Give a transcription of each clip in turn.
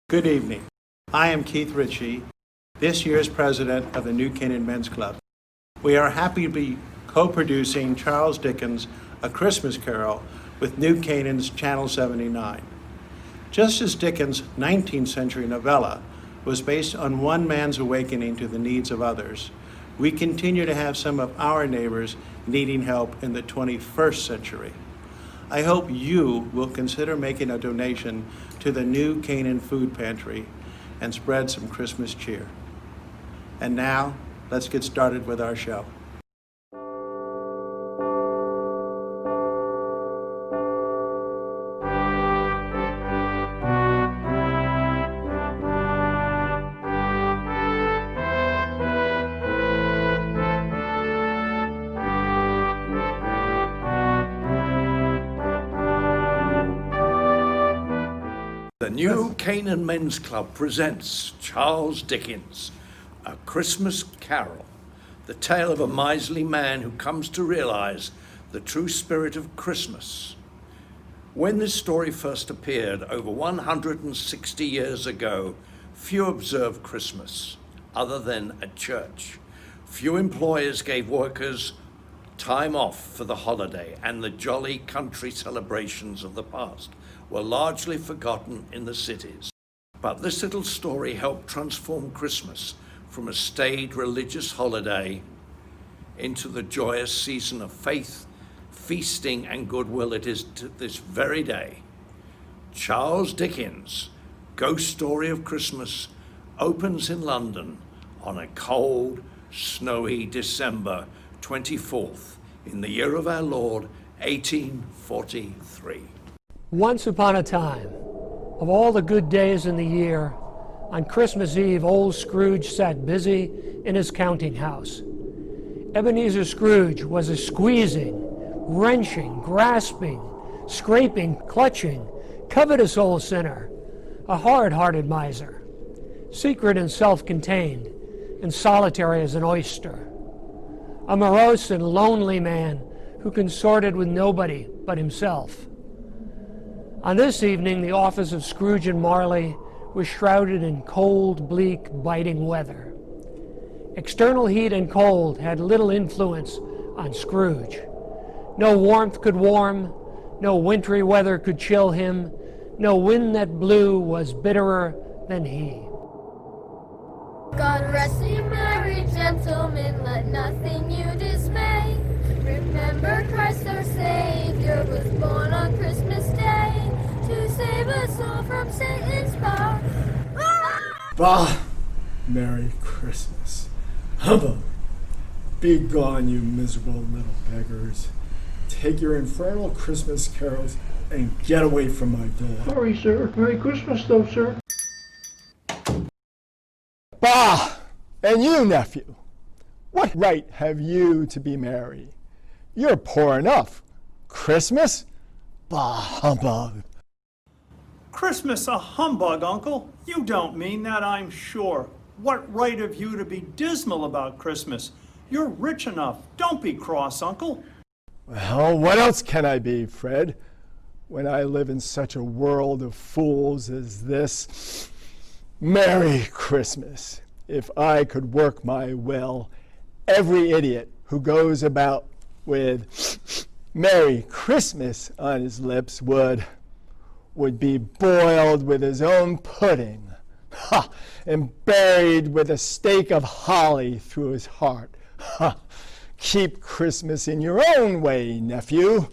Good evening. I am Keith Ritchie, this year's president of the new Canaan Men's Club. We are happy to be co-producing Charles Dickens' A Christmas Carol with New Canaan's Channel 79. Just as Dickens' 19th century novella was based on one man's awakening to the needs of others, we continue to have some of our neighbors needing help in the 21st century. I hope you will consider making a donation to the new Canaan Food Pantry and spread some Christmas cheer. And now, let's get started with our show. The new Canaan Men's Club presents Charles Dickens' A Christmas Carol, the tale of a miserly man who comes to realize the true spirit of Christmas. When this story first appeared over 160 years ago, few observed Christmas other than at church. Few employers gave workers time off for the holiday, and the jolly country celebrations of the past were largely forgotten in the cities. But this little story helped transform Christmas from a staid religious holiday into the joyous season of faith, feasting, and goodwill it is to this very day. Charles Dickens' Ghost Story of Christmas opens in London on a cold, snowy December 24th in the year of our Lord, 1843. Once upon a time, of all the good days in the year, on Christmas Eve, old Scrooge sat busy in his counting house. Ebenezer Scrooge was a squeezing, wrenching, grasping, scraping, clutching, covetous old sinner, a hard-hearted miser, secret and self-contained, and solitary as an oyster, a morose and lonely man who consorted with nobody but himself. On this evening, the office of Scrooge and Marley was shrouded in cold, bleak, biting weather. External heat and cold had little influence on Scrooge. No warmth could warm, no wintry weather could chill him, no wind that blew was bitterer than he. God rest ye merry gentlemen, let nothing you dismay. Remember Christ our Savior was born on Christmas Day to save us all from Satan's power. Bah! Merry Christmas. Humbug! Be gone, you miserable little beggars. Take your infernal Christmas carols and get away from my door. Sorry, sir. Merry Christmas, though, sir. Bah! And you, nephew, what right have you to be merry? You're poor enough. Christmas? Bah, humbug. Christmas a humbug, Uncle? You don't mean that, I'm sure. What right have you to be dismal about Christmas? You're rich enough. Don't be cross, Uncle. Well, what else can I be, Fred, when I live in such a world of fools as this? Merry Christmas. If I could work my will, every idiot who goes about with Merry Christmas on his lips would be boiled with his own pudding, and buried with a stake of holly through his heart. Keep Christmas in your own way, nephew,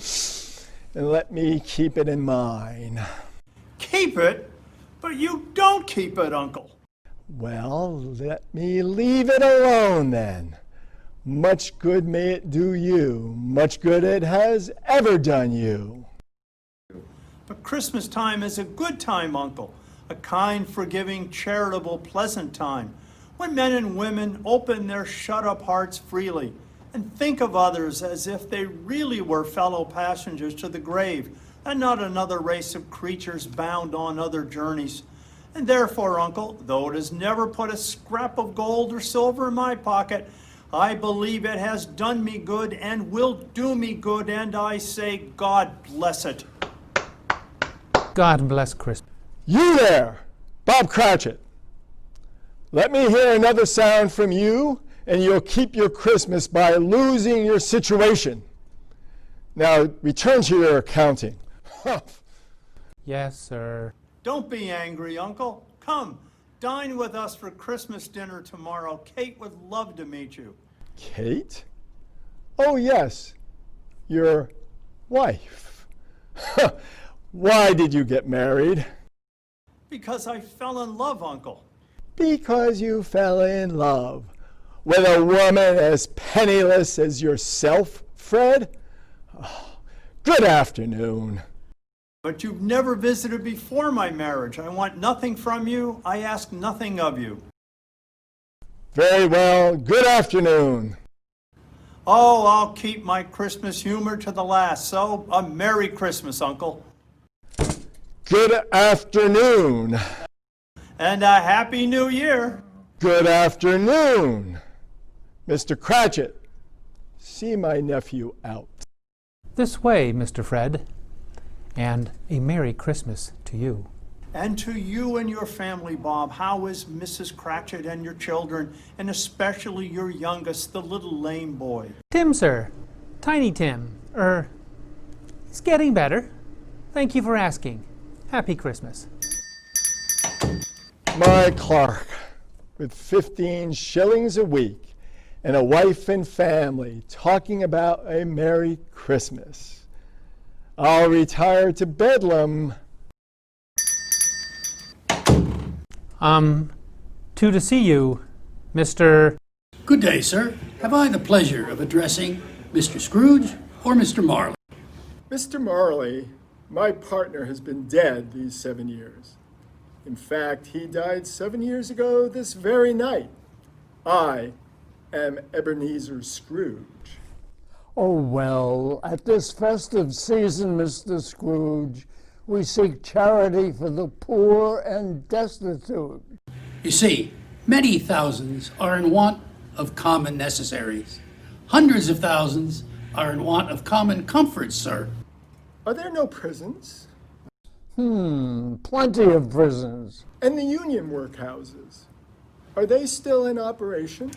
and let me keep it in mine. Keep it? But you don't keep it, Uncle. Well, let me leave it alone then. Much good may it do you, much good it has ever done you. But Christmas time is a good time, Uncle. A kind, forgiving, charitable, pleasant time, when men and women open their shut-up hearts freely and think of others as if they really were fellow passengers to the grave and not another race of creatures bound on other journeys. And therefore, Uncle, though it has never put a scrap of gold or silver in my pocket, I believe it has done me good and will do me good, and I say, God bless it. God bless Christmas. You there! Bob Cratchit, let me hear another sound from you, and you'll keep your Christmas by losing your situation. Now, return to your accounting. Yes, sir. Don't be angry, Uncle. Come, dine with us for Christmas dinner tomorrow. Kate would love to meet you. Kate? Oh, yes, your wife. Why did you get married? Because I fell in love, Uncle. Because you fell in love with a woman as penniless as yourself, Fred? Oh, good afternoon. But you've never visited before my marriage. I want nothing from you. I ask nothing of you. Very well. Good afternoon. Oh, I'll keep my Christmas humor to the last. So, a Merry Christmas, Uncle. Good afternoon. And a Happy New Year. Good afternoon. Mr. Cratchit, see my nephew out. This way, Mr. Fred. And a Merry Christmas to you. And to you and your family, Bob. How is Mrs. Cratchit and your children, and especially your youngest, the little lame boy? Tim, sir. Tiny Tim. He's getting better. Thank you for asking. Happy Christmas. My Clark, with 15 shillings a week and a wife and family, talking about a Merry Christmas. I'll retire to Bedlam. To see you, Mr. Good day, sir. Have I the pleasure of addressing Mr. Scrooge or Mr. Marley? Mr. Marley, my partner, has been dead these 7 years. In fact, he died 7 years ago this very night. I am Ebenezer Scrooge. Oh, well, at this festive season, Mr. Scrooge, we seek charity for the poor and destitute. You see, many thousands are in want of common necessaries. Hundreds of thousands are in want of common comforts, sir. Are there no prisons? Plenty of prisons. And the union workhouses? Are they still in operation?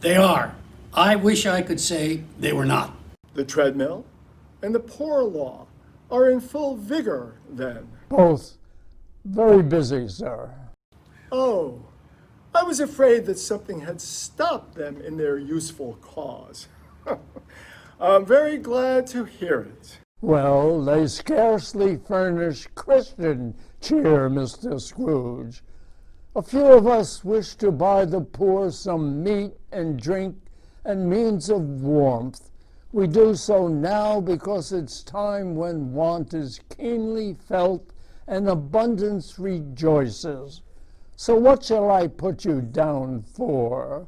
They are. I wish I could say they were not. The treadmill and the poor law are in full vigor, then? Both very busy, sir. Oh, I was afraid that something had stopped them in their useful cause. I'm very glad to hear it. Well, they scarcely furnish Christian cheer, Mr. Scrooge. A few of us wish to buy the poor some meat and drink and means of warmth. We do so now because it's time when want is keenly felt and abundance rejoices. So what shall I put you down for?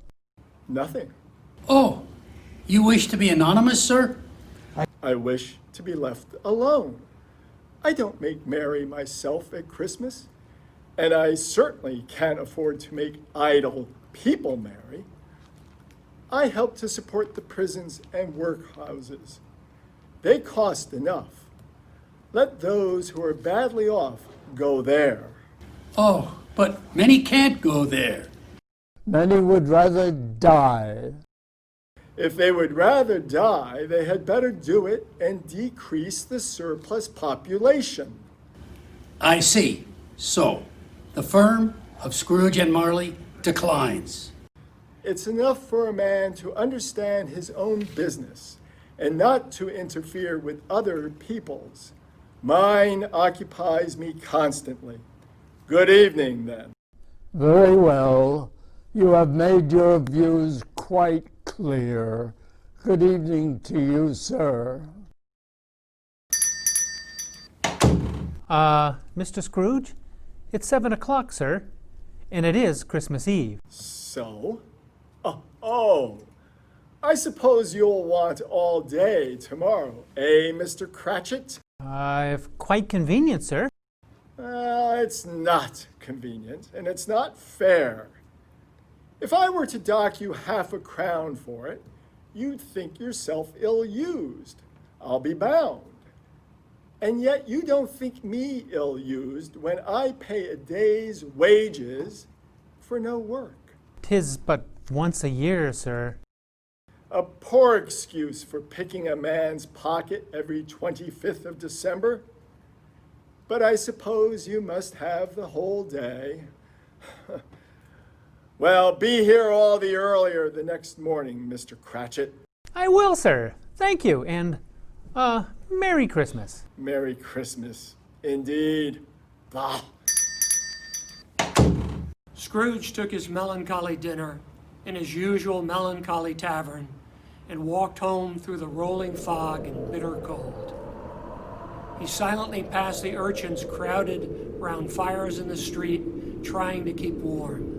Nothing. Oh, you wish to be anonymous, sir? I wish to be left alone. I don't make merry myself at Christmas, and I certainly can't afford to make idle people merry. I help to support the prisons and workhouses. They cost enough. Let those who are badly off go there. Oh, but many can't go there. Many would rather die. If they would rather die, they had better do it and decrease the surplus population. I see. So, the firm of Scrooge and Marley declines. It's enough for a man to understand his own business and not to interfere with other people's. Mine occupies me constantly. Good evening, then. Very well. You have made your views quite clear. Good evening to you, sir. Mr. Scrooge? It's 7 o'clock, sir, and it is Christmas Eve. So? Oh, I suppose you'll want all day tomorrow, eh, Mr. Cratchit? If quite convenient, sir. It's not convenient, and it's not fair. If I were to dock you £half-a-crown for it, you'd think yourself ill-used. I'll be bound. And yet you don't think me ill-used when I pay a day's wages for no work. 'Tis but once a year, sir. A poor excuse for picking a man's pocket every 25th of December. But I suppose you must have the whole day. Well, be here all the earlier the next morning, Mr. Cratchit. I will, sir. Thank you, and, Merry Christmas. Merry Christmas, indeed. Bah. Scrooge took his melancholy dinner in his usual melancholy tavern and walked home through the rolling fog and bitter cold. He silently passed the urchins crowded round fires in the street, trying to keep warm.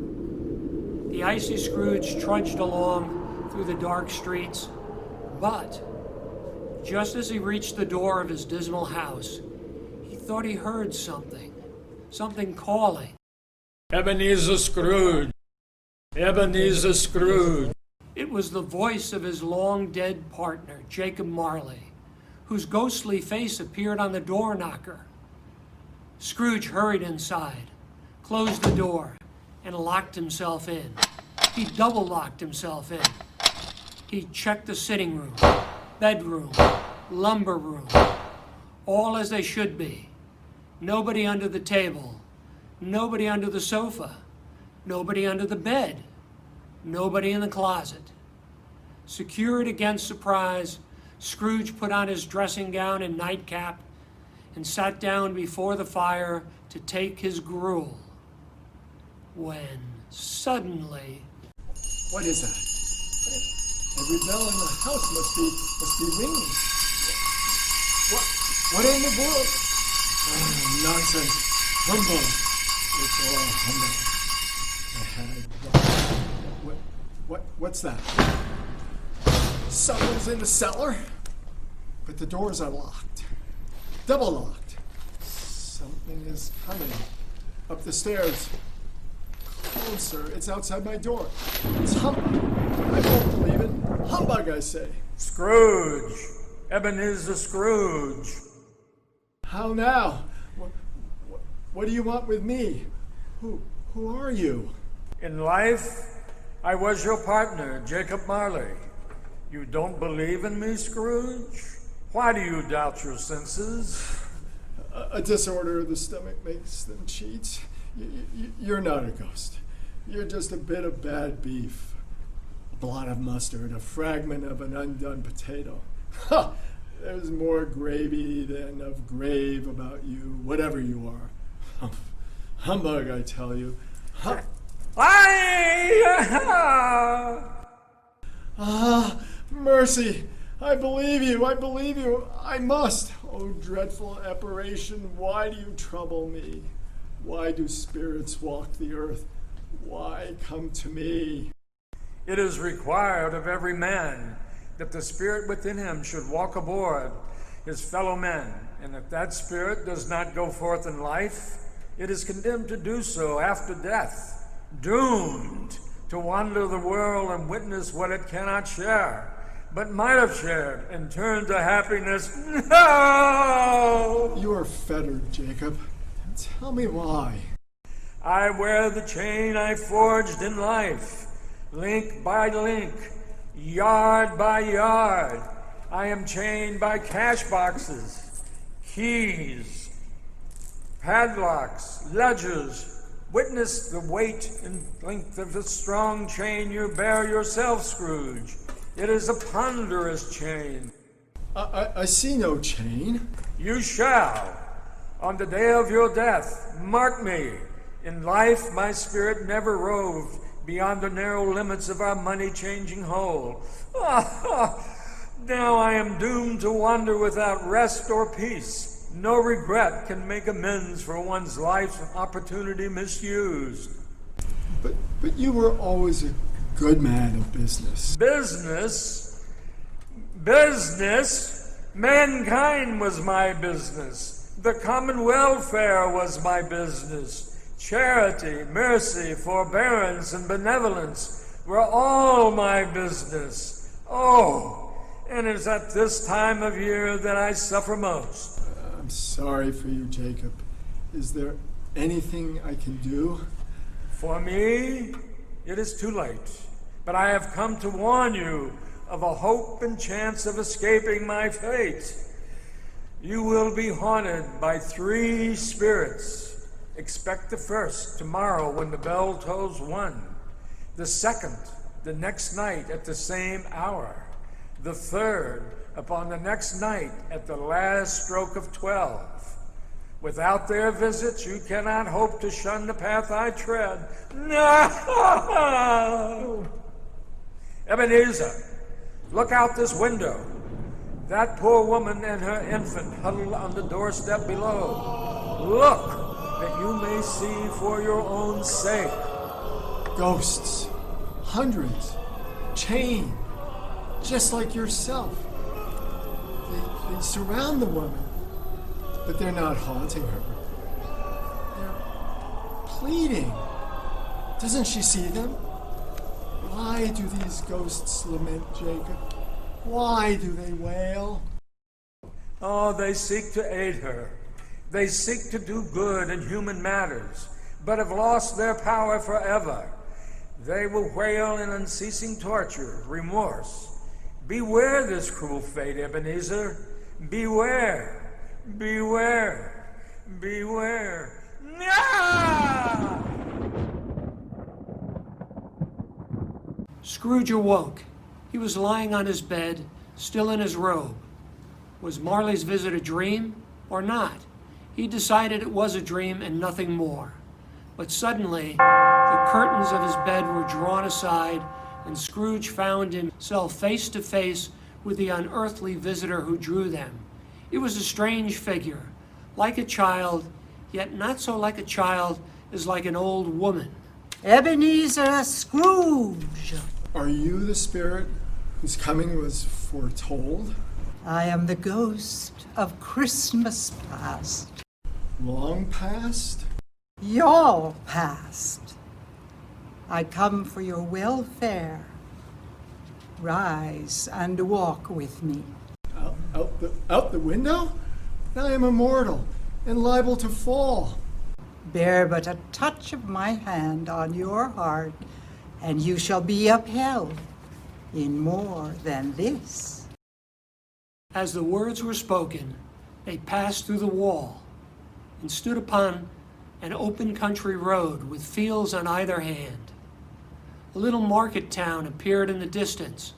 The icy Scrooge trudged along through the dark streets, but just as he reached the door of his dismal house, he thought he heard something calling. Ebenezer Scrooge! Ebenezer Scrooge! It was the voice of his long-dead partner, Jacob Marley, whose ghostly face appeared on the door knocker. Scrooge hurried inside, closed the door, and locked himself in. He double-locked himself in. He checked the sitting room, bedroom, lumber room, all as they should be. Nobody under the table, nobody under the sofa, nobody under the bed, nobody in the closet. Secured against surprise, Scrooge put on his dressing gown and nightcap and sat down before the fire to take his gruel. When suddenly... What is that? Every bell in the house must be ringing. What in the world? Oh, nonsense. Humbug. It's all humbug. What's that? Someone's in the cellar, but the doors are locked. Double locked. Something is coming up the stairs. Closer. It's outside my door. It's humbug. I won't believe it. Humbug, I say. Scrooge! Ebenezer Scrooge! How now? What do you want with me? Who are you? In life, I was your partner, Jacob Marley. You don't believe in me, Scrooge? Why do you doubt your senses? A disorder of the stomach makes them cheat. You're not a ghost. You're just a bit of bad beef. A blot of mustard, a fragment of an undone potato. Ha! There's more gravy than of grave about you, whatever you are. Humbug, I tell you. Mercy! I believe you, I must. Oh, dreadful apparition, why do you trouble me? Why do spirits walk the earth? Why come to me? It is required of every man that the spirit within him should walk aboard his fellow men, and if that spirit does not go forth in life, it is condemned to do so after death, doomed to wander the world and witness what it cannot share, but might have shared and turned to happiness. No! You are fettered, Jacob. Tell me why. I wear the chain I forged in life, link by link, yard by yard. I am chained by cash boxes, keys, padlocks, ledgers. Witness the weight and length of the strong chain you bear yourself, Scrooge. It is a ponderous chain. I see no chain. You shall. On the day of your death, mark me. In life, my spirit never roved beyond the narrow limits of our money-changing hole. Now I am doomed to wander without rest or peace. No regret can make amends for one's life's opportunity misused. But you were always a good man of business. Business? Business? Mankind was my business. The common welfare was my business. Charity, mercy, forbearance, and benevolence were all my business. Oh, and it's at this time of year that I suffer most. I'm sorry for you, Jacob. Is there anything I can do? For me, it is too late. But I have come to warn you of a hope and chance of escaping my fate. You will be haunted by 3 spirits. Expect the first tomorrow when the bell tolls 1. The second, the next night at the same hour. The third, upon the next night at the last stroke of 12. Without their visits, you cannot hope to shun the path I tread. No! Ebenezer, look out this window. That poor woman and her infant huddled on the doorstep below. Look, that you may see for your own sake. Ghosts. Hundreds. Chained. Just like yourself. They surround the woman. But they're not haunting her. They're pleading. Doesn't she see them? Why do these ghosts lament, Jacob? Why do they wail? Oh, they seek to aid her. They seek to do good in human matters, but have lost their power forever. They will wail in unceasing torture, remorse. Beware this cruel fate, Ebenezer. Beware. Beware. Beware. No! Scrooge awoke. He was lying on his bed, still in his robe. Was Marley's visit a dream or not? He decided it was a dream and nothing more. But suddenly, the curtains of his bed were drawn aside, and Scrooge found himself face to face with the unearthly visitor who drew them. It was a strange figure, like a child, yet not so like a child as like an old woman. Ebenezer Scrooge! Are you the spirit whose coming was foretold? I am the ghost of Christmas past. Long past? Your past. I come for your welfare. Rise and walk with me. Out the window? I am immortal and liable to fall. Bear but a touch of my hand on your heart, and you shall be upheld in more than this. As the words were spoken, they passed through the wall and stood upon an open country road with fields on either hand. A little market town appeared in the distance,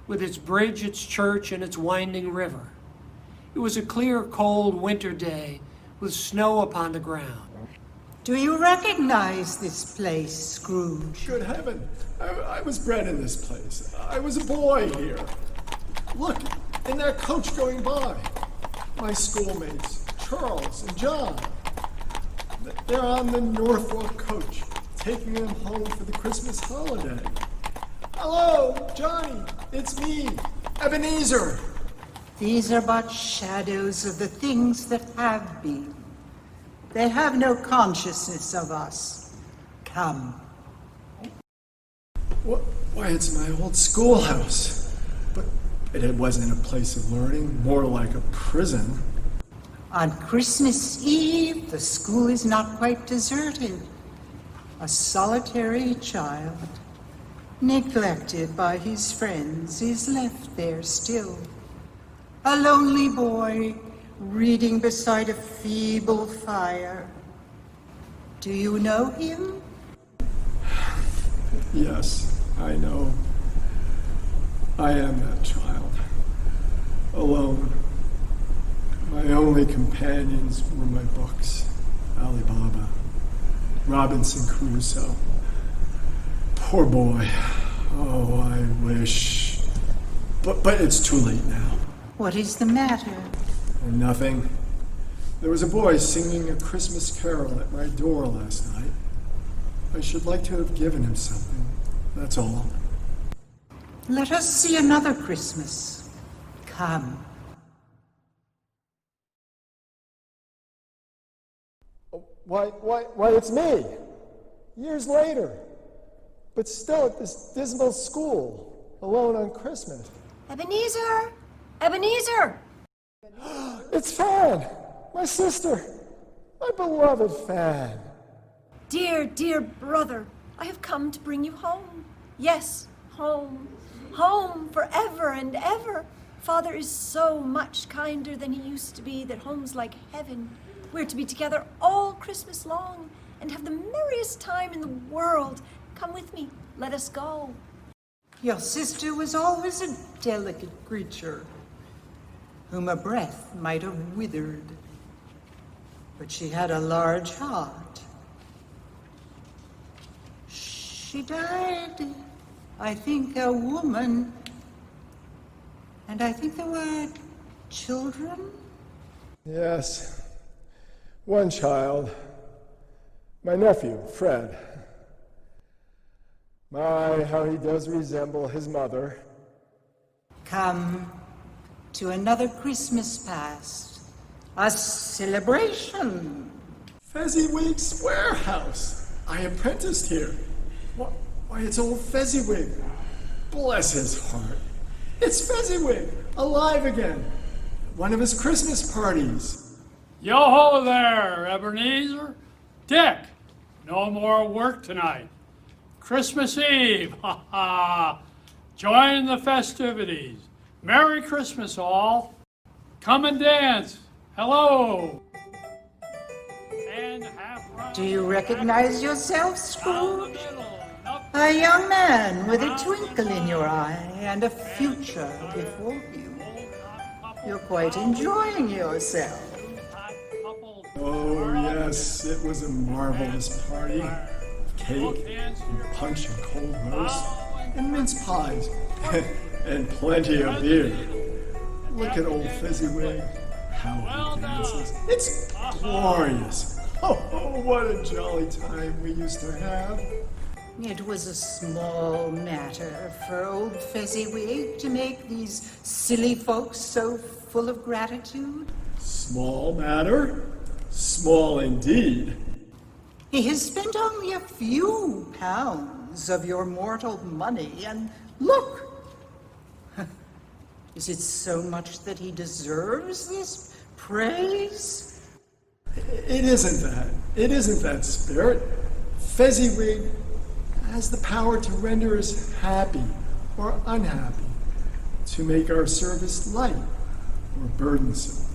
with its bridge, its church, and its winding river. It was a clear, cold winter day with snow upon the ground. Do you recognize this place, Scrooge? Good heaven, I was bred in this place. I was a boy here. Look, in that coach going by, my schoolmates, Charles and John. They're on the Norfolk coach, taking them home for the Christmas holiday. Hello, Johnny, it's me, Ebenezer. These are but shadows of the things that have been. They have no consciousness of us. Come. Why, it's my old schoolhouse. But it wasn't a place of learning, more like a prison. On Christmas Eve, the school is not quite deserted. A solitary child, neglected by his friends, is left there still. A lonely boy, reading beside a feeble fire. Do you know him? Yes, I know. I am that child. Alone. My only companions were my books. Ali Baba, Robinson Crusoe. Poor boy. Oh, I wish. But it's too late now. What is the matter? Nothing. There was a boy singing a Christmas carol at my door last night. I should like to have given him something. That's all. Let us see another Christmas. Come. Why, it's me. Years later. But still at this dismal school, alone on Christmas. Ebenezer! Ebenezer! It's Fan! my sister, my beloved Fan. Dear, dear brother, I have come to bring you home. Yes, home. Home forever and ever. Father is so much kinder than he used to be that home's like heaven. We're to be together all Christmas long and have the merriest time in the world. Come with me. Let us go. Your sister was always a delicate creature, whom a breath might have withered. But she had a large heart. She died, I think, a woman. And I think there were children? Yes, one child. My nephew, Fred. My, how he does resemble his mother. Come to another Christmas past. A celebration. Fezziwig's warehouse. I apprenticed here. Why, it's old Fezziwig. Bless his heart. It's Fezziwig, alive again. One of his Christmas parties. Yo-ho there, Ebenezer. Dick, no more work tonight. Christmas Eve, ha ha. Join the festivities. Merry Christmas, all. Come and dance. Hello. And half. Do you recognize yourself, Scrooge? A young man with a twinkle in your eye and a future before you. You're quite enjoying yourself. Oh, yes, it was a marvelous party. Cake, and punch and cold roast, and mince pies, and plenty of beer. Look at old Fezziwig, how he dances. It's glorious. Oh, what a jolly time we used to have. It was a small matter for old Fezziwig to make these silly folks so full of gratitude. Small matter? Small indeed. He has spent only a few pounds of your mortal money, and look! Is it so much that he deserves this praise? It isn't that. It isn't that, Spirit. Fezziwig has the power to render us happy or unhappy, to make our service light or burdensome,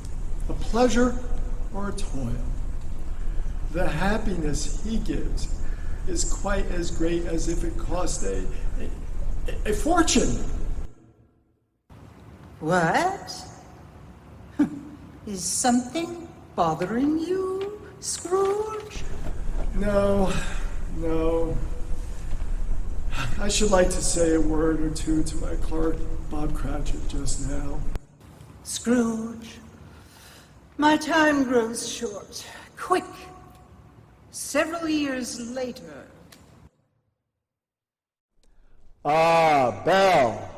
a pleasure or a toil. The happiness he gives is quite as great as if it cost a fortune. What? Is something bothering you, Scrooge? No. I should like to say a word or two to my clerk, Bob Cratchit, just now. Scrooge, my time grows short. Quick! Several years later. Ah, Belle,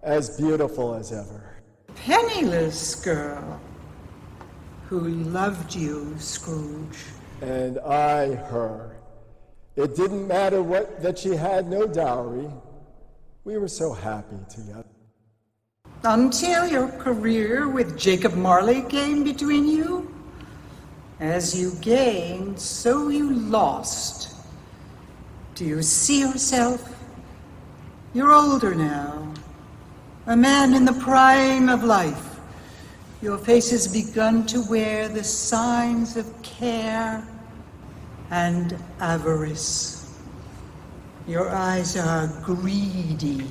as beautiful as ever. Penniless girl who loved you, Scrooge. And I her. It didn't matter that she had no dowry. We were so happy together. Until your career with Jacob Marley came between you. As you gained, so you lost. Do you see yourself? You're older now. A man in the prime of life. Your face has begun to wear the signs of care and avarice. Your eyes are greedy.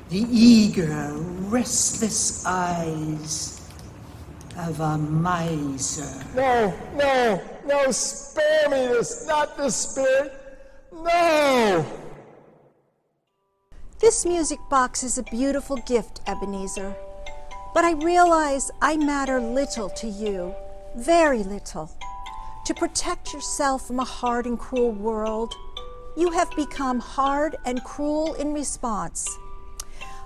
The eager, restless eyes of a miser. No, spare me this, not this, Spirit. No! This music box is a beautiful gift, Ebenezer. But I realize I matter little to you, very little. To protect yourself from a hard and cruel world, you have become hard and cruel in response.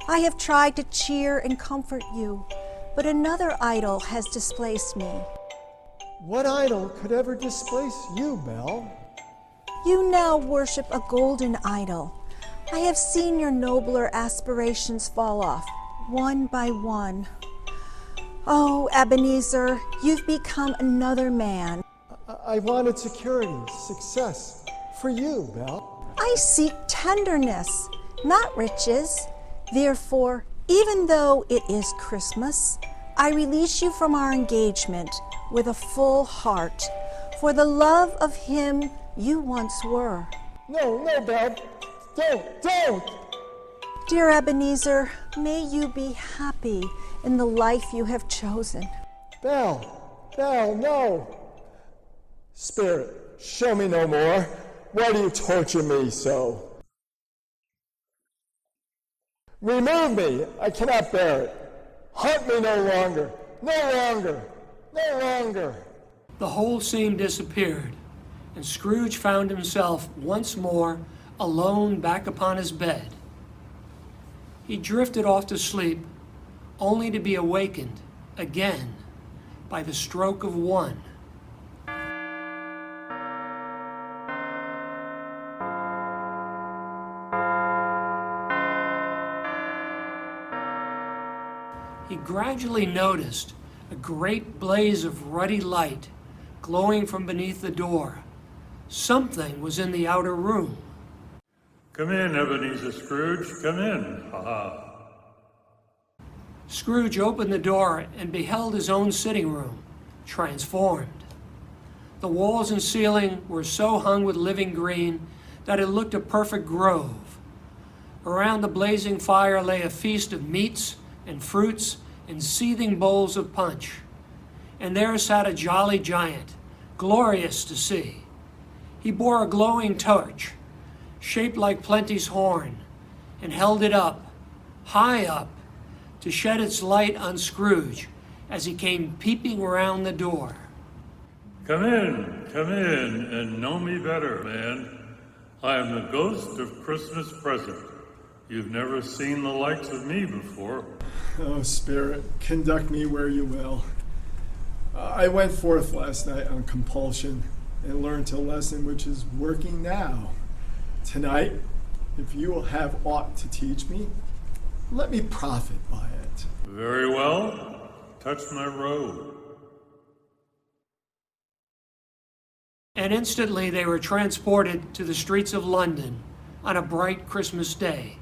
I have tried to cheer and comfort you, but another idol has displaced me. What idol could ever displace you, Belle? You now worship a golden idol. I have seen your nobler aspirations fall off, one by one. Oh, Ebenezer, you've become another man. I wanted security, success for you, Belle. I seek tenderness, not riches. Therefore, even though it is Christmas, I release you from our engagement with a full heart for the love of him you once were. No, Belle. Don't! Dear Ebenezer, may you be happy in the life you have chosen. Belle, no. Spirit, show me no more. Why do you torture me so? Remove me. I cannot bear it. Hunt me no longer. No longer. The whole scene disappeared, and Scrooge found himself once more alone back upon his bed. He drifted off to sleep, only to be awakened again by the stroke of one. He gradually noticed a great blaze of ruddy light glowing from beneath the door. Something was in the outer room. Come in, Ebenezer Scrooge, come in. Scrooge opened the door and beheld his own sitting room, transformed. The walls and ceiling were so hung with living green that it looked a perfect grove. Around the blazing fire lay a feast of meats and fruits and seething bowls of punch. And there sat a jolly giant, glorious to see. He bore a glowing torch, shaped like Plenty's horn, and held it up, high up, to shed its light on Scrooge as he came peeping around the door. Come in, and know me better, man. I am the ghost of Christmas present. You've never seen the likes of me before. Oh, Spirit, conduct me where you will. I went forth last night on compulsion and learned a lesson which is working now. Tonight, if you will have aught to teach me, let me profit by it. Very well. Touch my robe. And instantly they were transported to the streets of London on a bright Christmas day.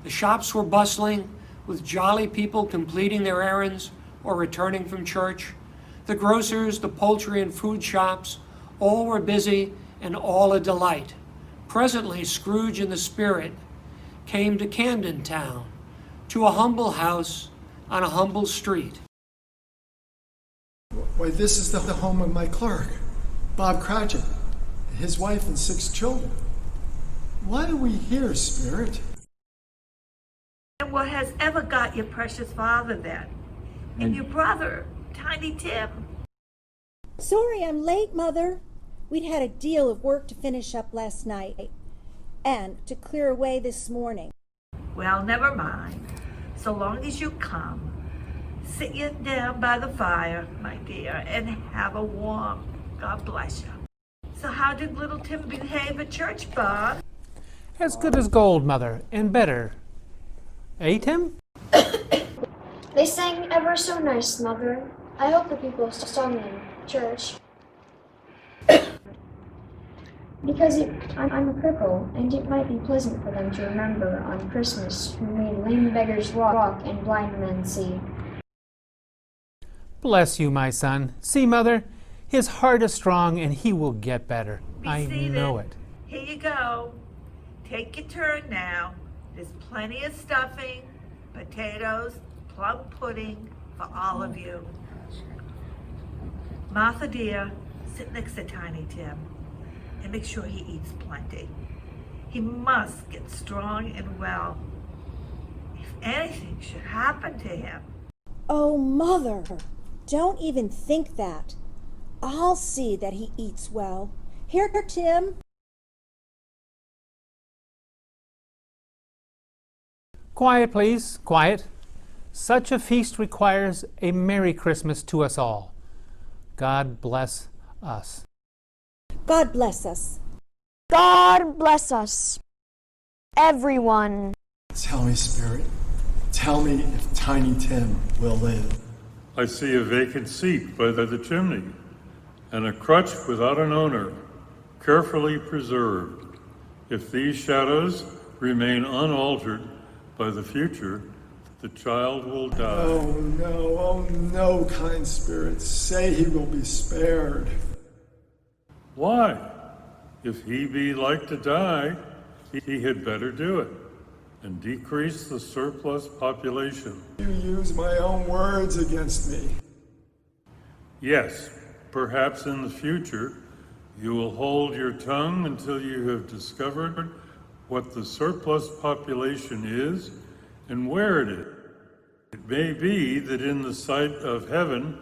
The shops were bustling, with jolly people completing their errands or returning from church. The grocers, the poultry and food shops, all were busy and all a delight. Presently, Scrooge and the Spirit came to Camden Town, to a humble house on a humble street. Why, this is the home of my clerk, Bob Cratchit, his wife and 6 children. Why are we here, Spirit? And what has ever got your precious father then? And your brother, Tiny Tim? Sorry I'm late, Mother. We'd had a deal of work to finish up last night and to clear away this morning. Well, never mind. So long as you come, sit you down by the fire, my dear, and have a warm God bless you. So how did little Tim behave at church, Bob? As good as gold, Mother, and better. Eh, Tim? They sang ever so nice, Mother. I hope the people sung in church. Because I'm a cripple, and it might be pleasant for them to remember on Christmas who made lame beggars walk and blind men see. Bless you, my son. See, Mother, his heart is strong and he will get better. I know it. Here you go. Take your turn now. There's plenty of stuffing, potatoes, plum pudding for all of you. Martha, dear, sit next to Tiny Tim and make sure he eats plenty. He must get strong and well. If anything should happen to him. Oh, Mother, don't even think that. I'll see that he eats well. Here, Tim. Quiet, please, quiet. Such a feast requires a Merry Christmas to us all. God bless us. God bless us. God bless us. Everyone. Tell me, Spirit. Tell me if Tiny Tim will live. I see a vacant seat by the chimney, and a crutch without an owner, carefully preserved. If these shadows remain unaltered by the future, the child will die. Oh no, kind spirits, say he will be spared. Why? If he be like to die, he had better do it, and decrease the surplus population. You use my own words against me. Yes, perhaps in the future, you will hold your tongue until you have discovered what the surplus population is and where it is. It may be that in the sight of heaven,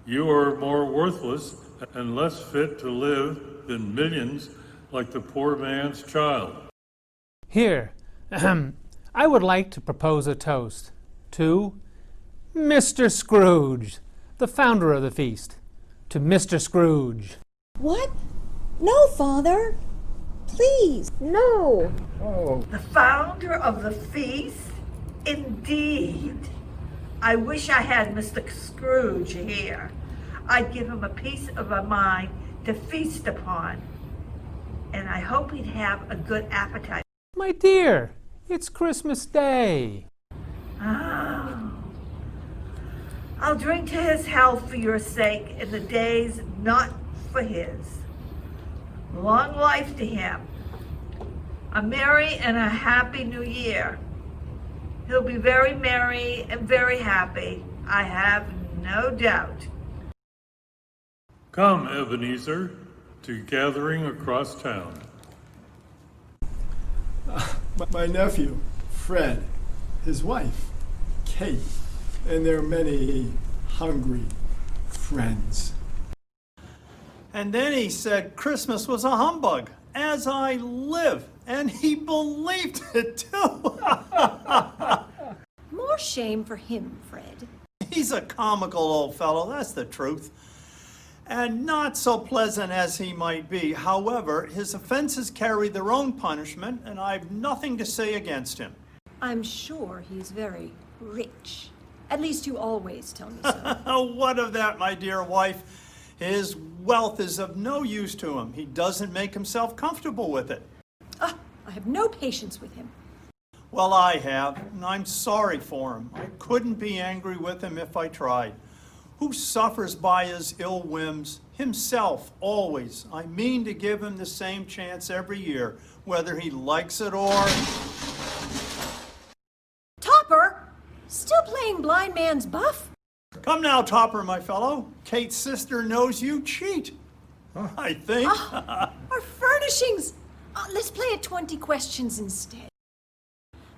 you are more worthless and less fit to live than millions like the poor man's child. Here, I would like to propose a toast to Mr. Scrooge, the founder of the feast. To Mr. Scrooge. What? No, Father. Please, no. Oh. The founder of the feast? Indeed. I wish I had Mr. Scrooge here. I'd give him a piece of my mind to feast upon. And I hope he'd have a good appetite. My dear, it's Christmas Day. Oh. I'll drink to his health for your sake in the days not for his. Long life to him. A merry and a happy new year. He'll be very merry and very happy, I have no doubt. Come, Ebenezer, to gathering across town. My nephew, Fred, his wife, Kate, and their many hungry friends. And then he said Christmas was a humbug, as I live. And he believed it too. More shame for him, Fred. He's a comical old fellow, that's the truth. And not so pleasant as he might be. However, his offenses carry their own punishment, and I've nothing to say against him. I'm sure he's very rich. At least you always tell me so. What of that, my dear wife? His wealth is of no use to him. He doesn't make himself comfortable with it. I have no patience with him. Well, I have, and I'm sorry for him. I couldn't be angry with him if I tried. Who suffers by his ill whims? Himself, always. I mean to give him the same chance every year, whether he likes it or... Topper! Still playing blind man's buff? Come now, Topper, my fellow. Kate's sister knows you cheat. I think. Our furnishings! Let's play at 20 questions instead.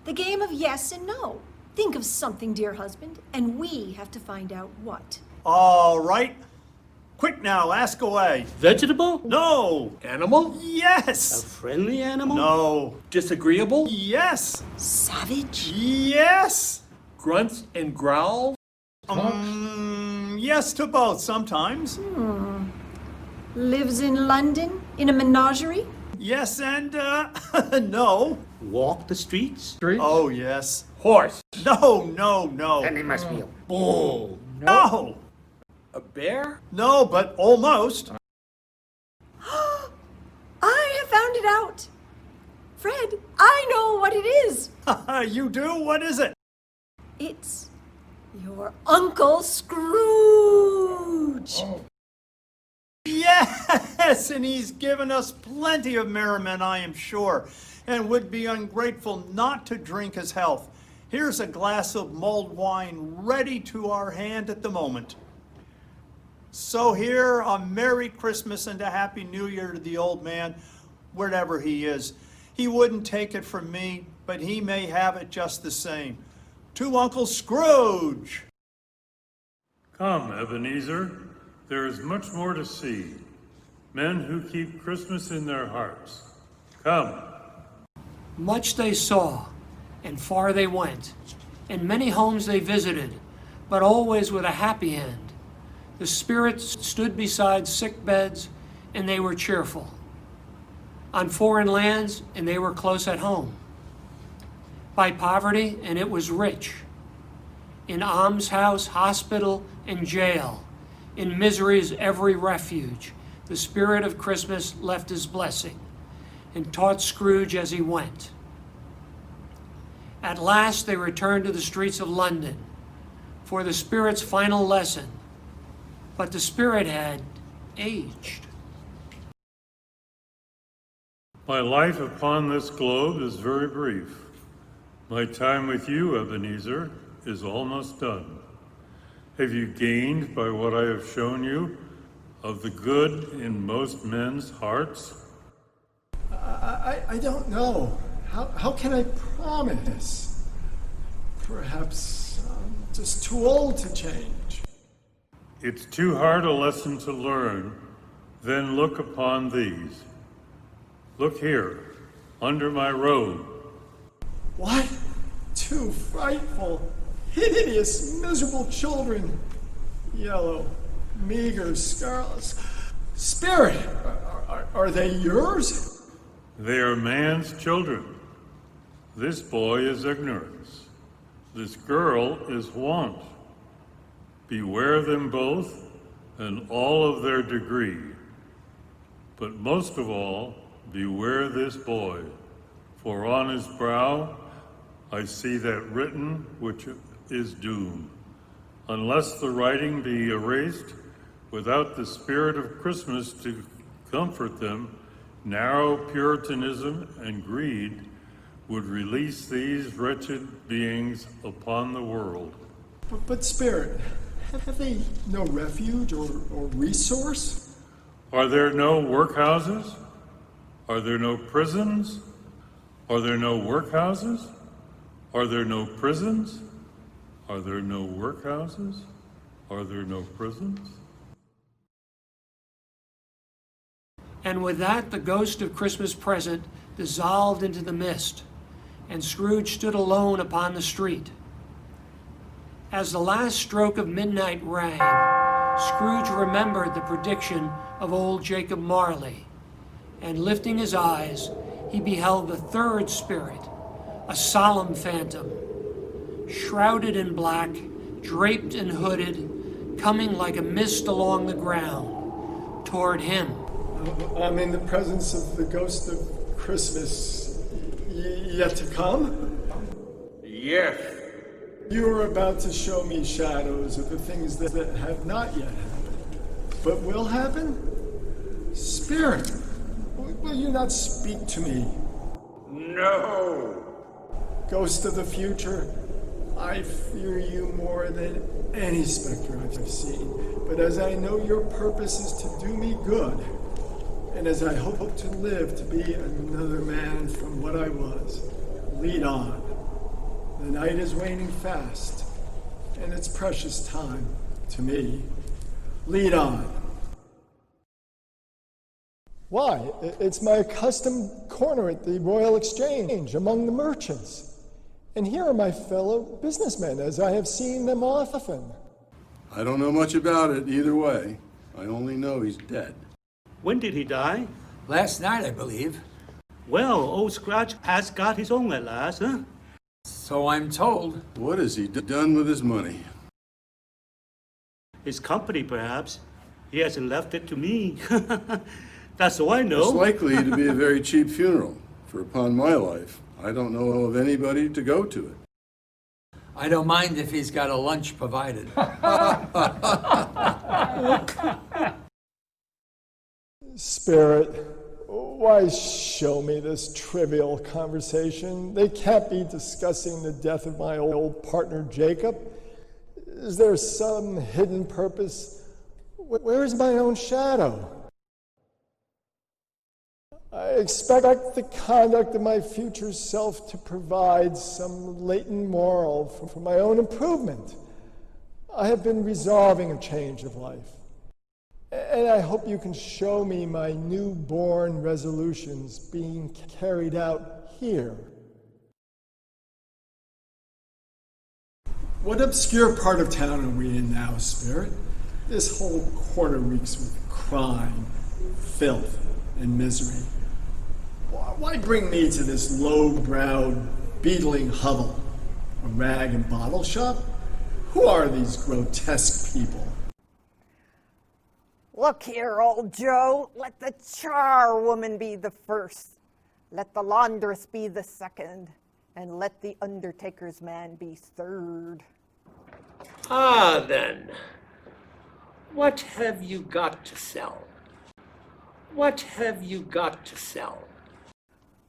The game of yes and no. Think of something, dear husband, and we have to find out what. All right. Quick now, ask away. Vegetable? No. Animal? Yes. A friendly animal? No. Disagreeable? Yes. Savage? Yes. Grunts and growls? Yes to both sometimes. Lives in London in a menagerie? Yes and no. Walk the streets? Oh, yes. Horse? No. Then it must be a bull. No. A bear? No, but almost. I have found it out. Fred, I know what it is. You do? What is it? It's your Uncle Scrooge. Yes, and he's given us plenty of merriment, I am sure, and would be ungrateful not to drink his health. Here's a glass of mulled wine ready to our hand at the moment. So here, a Merry Christmas and a Happy New Year to the old man, wherever he is. He wouldn't take it from me, but he may have it just the same. To Uncle Scrooge. Come, Ebenezer, there is much more to see. Men who keep Christmas in their hearts. Come. Much they saw, and far they went, and many homes they visited, but always with a happy end. The spirits stood beside sick beds, and they were cheerful. On foreign lands, and they were close at home. By poverty, and it was rich. In almshouse, hospital, and jail, in misery's every refuge, the spirit of Christmas left his blessing and taught Scrooge as he went. At last they returned to the streets of London for the spirit's final lesson, but the spirit had aged. My life upon this globe is very brief. My time with you, Ebenezer, is almost done. Have you gained by what I have shown you of the good in most men's hearts? I don't know. How can I promise? Perhaps I'm just too old to change. It's too hard a lesson to learn. Then look upon these. Look here, under my robe. What? Two frightful, hideous, miserable children. Yellow, meager, scarlet. Spirit, are they yours? They are man's children. This boy is ignorance. This girl is want. Beware them both and all of their degree. But most of all, beware this boy, for on his brow I see that written which is doom. Unless the writing be erased, without the spirit of Christmas to comfort them, narrow Puritanism and greed would release these wretched beings upon the world. But Spirit, have they no refuge or resource? Are there no workhouses? Are there no prisons? Are there no workhouses? Are there no prisons? Are there no workhouses? Are there no prisons? And with that, the ghost of Christmas present dissolved into the mist, and Scrooge stood alone upon the street. As the last stroke of midnight rang, Scrooge remembered the prediction of old Jacob Marley, and lifting his eyes, he beheld the third spirit, a solemn phantom, shrouded in black, draped and hooded, coming like a mist along the ground toward him. I'm in the presence of the ghost of Christmas yet to come? Yes. You are about to show me shadows of the things that have not yet happened, but will happen? Spirit, will you not speak to me? No. Ghost of the future, I fear you more than any specter I've seen, but as I know your purpose is to do me good, and as I hope to live to be another man from what I was, lead on. The night is waning fast, and it's precious time to me. Lead on. Why? It's my accustomed corner at the Royal Exchange among the merchants. And here are my fellow businessmen, as I have seen them often. I don't know much about it either way. I only know he's dead. When did he die? Last night, I believe. Well, old Scrooge has got his own at last, huh? So I'm told. What has he done with his money? His company, perhaps. He hasn't left it to me. That's all I know. It's likely to be a very cheap funeral, for upon my life, I don't know of anybody to go to it. I don't mind if he's got a lunch provided. Spirit, why show me this trivial conversation? They can't be discussing the death of my old partner Jacob. Is there some hidden purpose? Where is my own shadow? I expect the conduct of my future self to provide some latent moral for my own improvement. I have been resolving a change of life. And I hope you can show me my newborn resolutions being carried out here. What obscure part of town are we in now, Spirit? This whole quarter reeks with crime, filth, and misery. Why bring me to this low-browed, beetling hovel? A rag and bottle shop? Who are these grotesque people? Look here, old Joe. Let the charwoman be the first. Let the laundress be the second. And let the undertaker's man be third. Ah, then. What have you got to sell? What have you got to sell?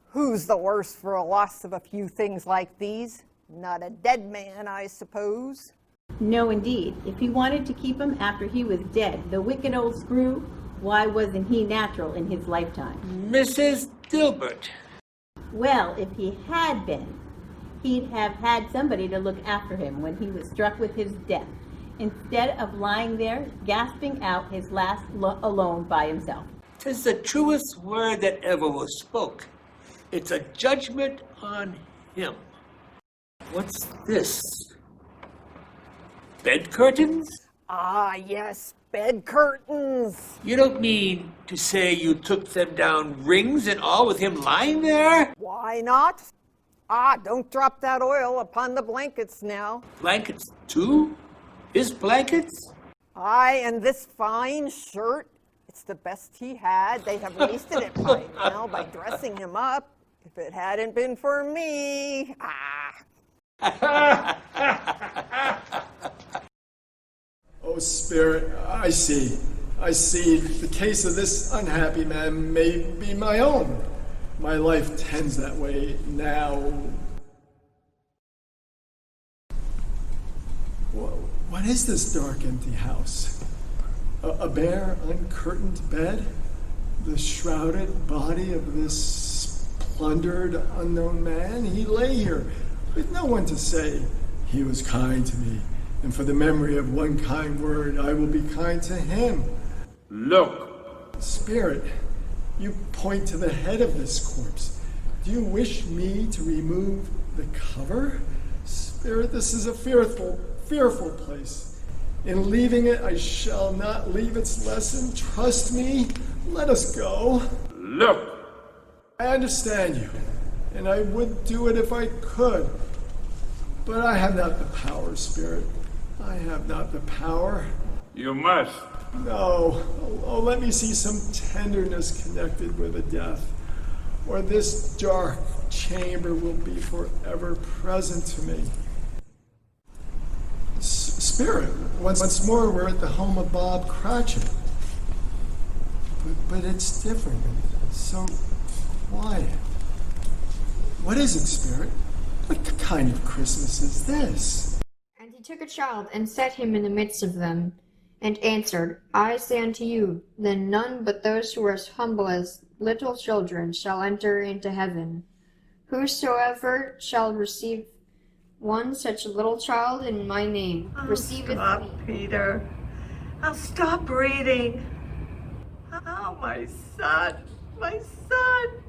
Who's the worse for a loss of a few things like these? Not a dead man, I suppose. No, indeed. If he wanted to keep him after he was dead, the wicked old screw, why wasn't he natural in his lifetime? Mrs. Dilbert. Well, if he had been, he'd have had somebody to look after him when he was struck with his death, instead of lying there gasping out his last alone by himself. 'Tis the truest word that ever was spoke. It's a judgment on him. What's this? Bed curtains? Ah, yes, bed curtains. You don't mean to say you took them down, rings and all, with him lying there? Why not? Ah, don't drop that oil upon the blankets now. Blankets too? His blankets? Aye, and this fine shirt. It's the best he had. They have wasted it by now by dressing him up. If it hadn't been for me, Oh, Spirit, I see. I see. The case of this unhappy man may be my own. My life tends that way now. What is this dark, empty house? A bare, uncurtained bed? The shrouded body of this plundered, unknown man? He lay here with no one to say, he was kind to me, and for the memory of one kind word, I will be kind to him. Look. Spirit, you point to the head of this corpse. Do you wish me to remove the cover? Spirit, this is a fearful place. In leaving it, I shall not leave its lesson. Trust me. Let us go. Look. I understand you, and I would do it if I could. But I have not the power, Spirit. I have not the power. You must. No. Oh, let me see some tenderness connected with a death, or this dark chamber will be forever present to me. Spirit, once more we're at the home of Bob Cratchit. But it's different. So quiet. What is it, Spirit? What kind of Christmas is this? And he took a child and set him in the midst of them, and answered, I say unto you, that none but those who are as humble as little children shall enter into heaven. Whosoever shall receive one such little child in my name, receiveth me. Peter. I'll stop reading. Oh, my son, my son.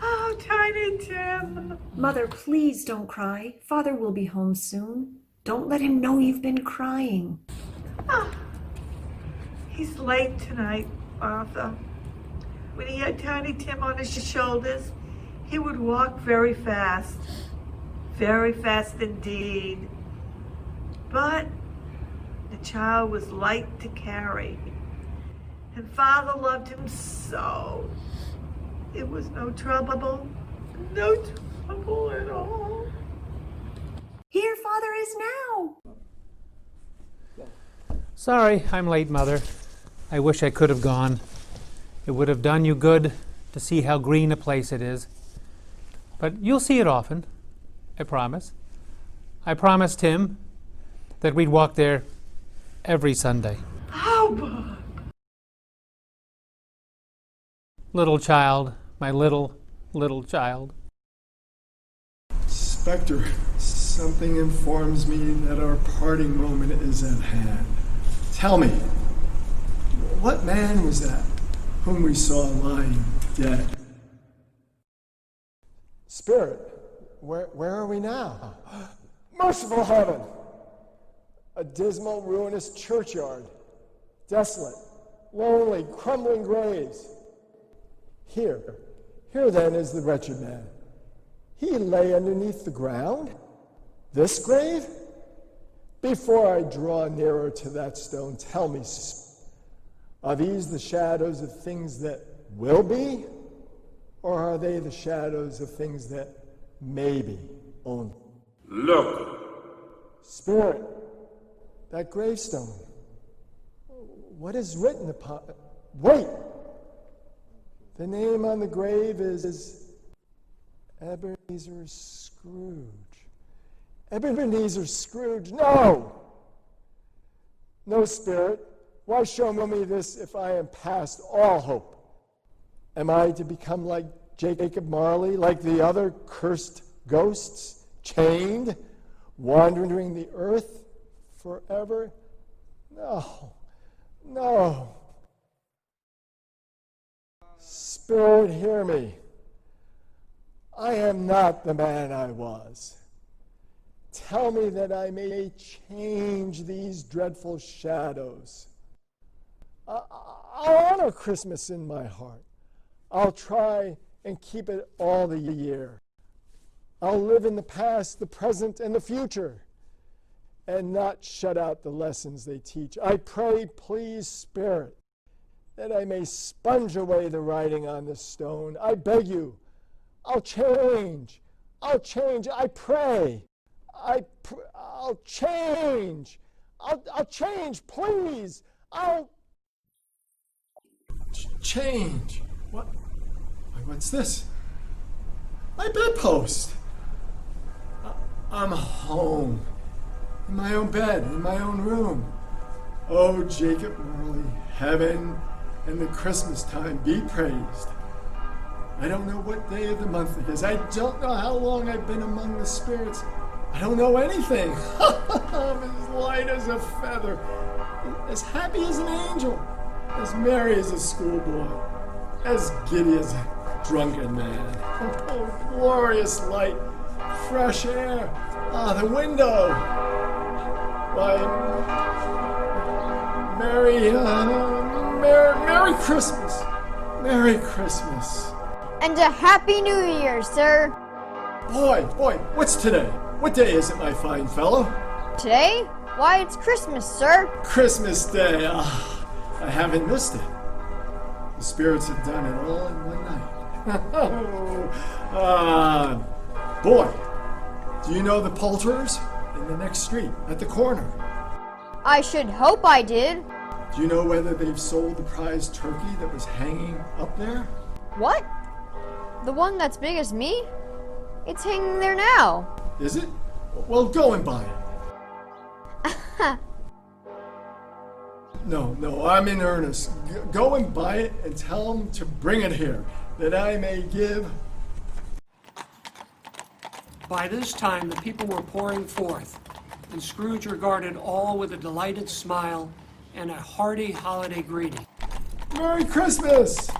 Oh, Tiny Tim. Mother, please don't cry. Father will be home soon. Don't let him know you've been crying. Oh, he's late tonight, Martha. When he had Tiny Tim on his shoulders, he would walk very fast indeed. But the child was light to carry, and Father loved him so. It was no trouble at all. Here Father is now. Sorry, I'm late, Mother. I wish I could have gone. It would have done you good to see how green a place it is. But you'll see it often, I promise. I promised him that we'd walk there every Sunday. Oh, Bob. Little child, my little child. Spectre, something informs me that our parting moment is at hand. Tell me, what man was that whom we saw lying dead? Spirit, where are we now? Merciful heaven! A dismal, ruinous churchyard. Desolate, lonely, crumbling graves. Here then is the wretched man. He lay underneath the ground? This grave? Before I draw nearer to that stone, tell me, are these the shadows of things that will be? Or are they the shadows of things that may be only? Look. Spirit, that gravestone, what is written upon it? Wait! The name on the grave is Ebenezer Scrooge. Ebenezer Scrooge, no! No, Spirit, why show me this if I am past all hope? Am I to become like Jacob Marley, like the other cursed ghosts, chained, wandering the earth forever? No, no. Spirit, hear me. I am not the man I was. Tell me that I may change these dreadful shadows. I'll honor Christmas in my heart. I'll try and keep it all the year. I'll live in the past, the present, and the future, and not shut out the lessons they teach. I pray, please, Spirit, that I may sponge away the writing on this stone. I beg you, I'll change. I'll change. I pray. I'll change. I'll change, please. I'll change. What? What's this? My bedpost. I'm home. In my own bed, in my own room. Oh, Jacob Marley, heaven and the Christmas time be praised. I don't know what day of the month it is. I don't know how long I've been among the spirits. I don't know anything. I'm as light as a feather, as happy as an angel, as merry as a schoolboy, as giddy as a drunken man. Oh, glorious light, fresh air. The window. Why, Merry Christmas. Merry Christmas. And a Happy New Year, sir. Boy, what's today? What day is it, my fine fellow? Today? Why, it's Christmas, sir. Christmas Day. I haven't missed it. The spirits have done it all in one night. Boy, do you know the poulterers in the next street, at the corner? I should hope I did. Do you know whether they've sold the prize turkey that was hanging up there? What? The one that's big as me? It's hanging there now. Is it? Well, go and buy it. No, I'm in earnest. Go and buy it and tell them to bring it here, that I may give. By this time, the people were pouring forth, and Scrooge regarded all with a delighted smile and a hearty holiday greeting. Merry Christmas!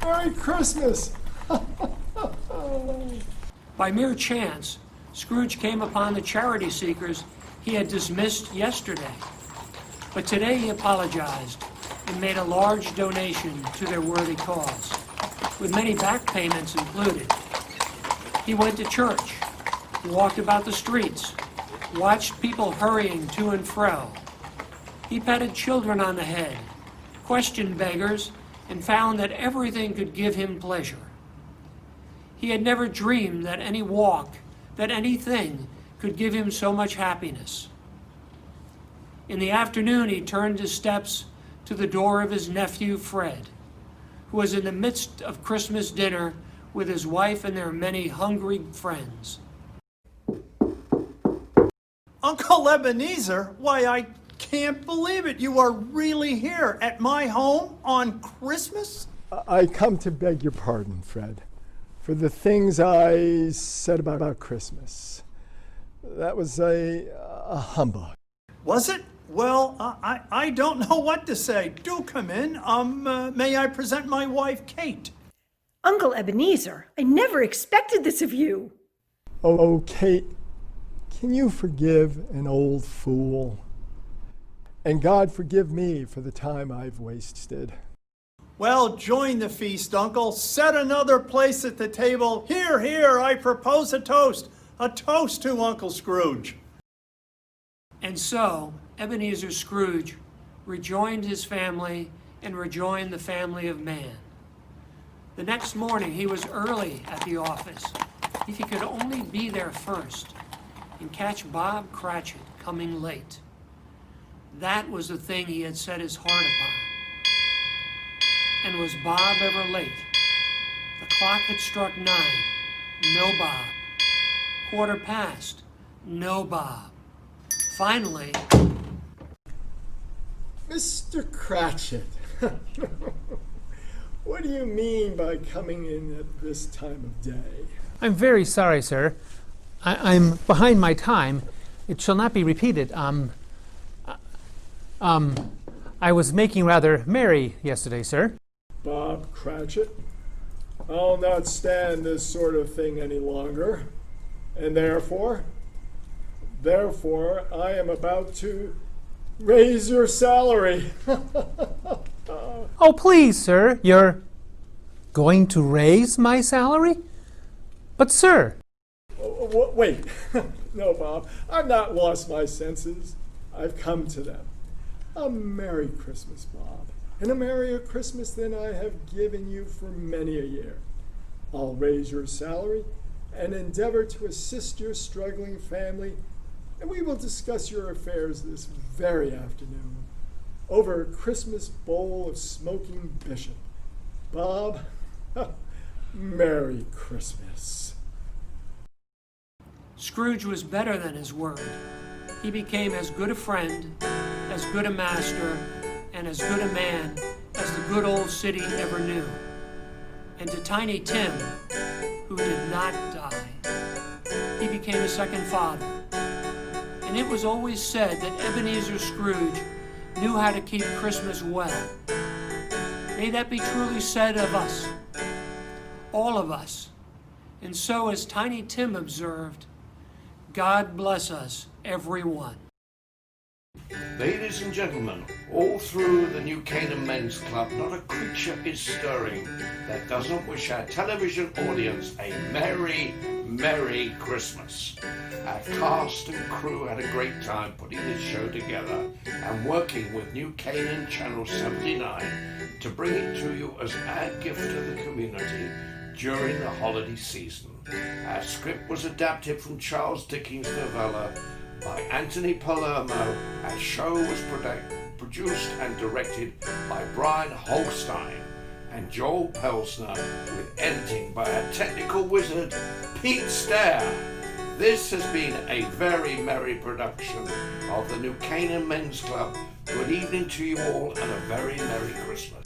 Merry Christmas! By mere chance, Scrooge came upon the charity seekers he had dismissed yesterday. But today he apologized and made a large donation to their worthy cause, with many back payments included. He went to church, walked about the streets, watched people hurrying to and fro. He patted children on the head, questioned beggars, and found that everything could give him pleasure. He had never dreamed that any walk, that anything could give him so much happiness. In the afternoon, he turned his steps to the door of his nephew, Fred, who was in the midst of Christmas dinner with his wife and their many hungry friends. Uncle Ebenezer, why, I can't believe it. You are really here at my home on Christmas? I come to beg your pardon, Fred, for the things I said about Christmas. That was a humbug. Was it? Well, I don't know what to say. Do come in. May I present my wife, Kate? Uncle Ebenezer, I never expected this of you. Oh, Kate, can you forgive an old fool? And God forgive me for the time I've wasted. Well, join the feast, Uncle. Set another place at the table. Here, I propose a toast. A toast to Uncle Scrooge. And so Ebenezer Scrooge rejoined his family and rejoined the family of man. The next morning he was early at the office. If he could only be there first and catch Bob Cratchit coming late. That was the thing he had set his heart upon. And was Bob ever late? The clock had struck 9. No Bob. 1:15. No Bob. Finally, Mr. Cratchit, what do you mean by coming in at this time of day? I'm very sorry, sir. I'm behind my time. It shall not be repeated. I was making rather merry yesterday, sir. Bob Cratchit, I'll not stand this sort of thing any longer, and therefore, I am about to raise your salary. Oh, please, sir, you're going to raise my salary? But, sir... Wait. No, Bob, I've not lost my senses. I've come to them. A Merry Christmas, Bob. And a merrier Christmas than I have given you for many a year. I'll raise your salary and endeavor to assist your struggling family, and we will discuss your affairs this very afternoon over a Christmas bowl of smoking bishop. Bob, Merry Christmas. Scrooge was better than his word. He became as good a friend, as good a master, and as good a man as the good old city ever knew. And to Tiny Tim, who did not die, he became a second father. And it was always said that Ebenezer Scrooge knew how to keep Christmas well. May that be truly said of us, all of us. And so, as Tiny Tim observed, God bless us, everyone. Ladies and gentlemen, all through the new Canaan Men's Club, not a creature is stirring that doesn't wish our television audience a Merry, Merry Christmas. Our cast and crew had a great time putting this show together and working with New Canaan Channel 79 to bring it to you as our gift to the community during the holiday season. Our script was adapted from Charles Dickens' novella by Anthony Palermo. Our show was produced and directed by Brian Holstein and Joel Pelsner, with editing by our technical wizard, Pete Stair. This has been a very merry production of the New Canaan Men's Club. Good evening to you all and a very Merry Christmas.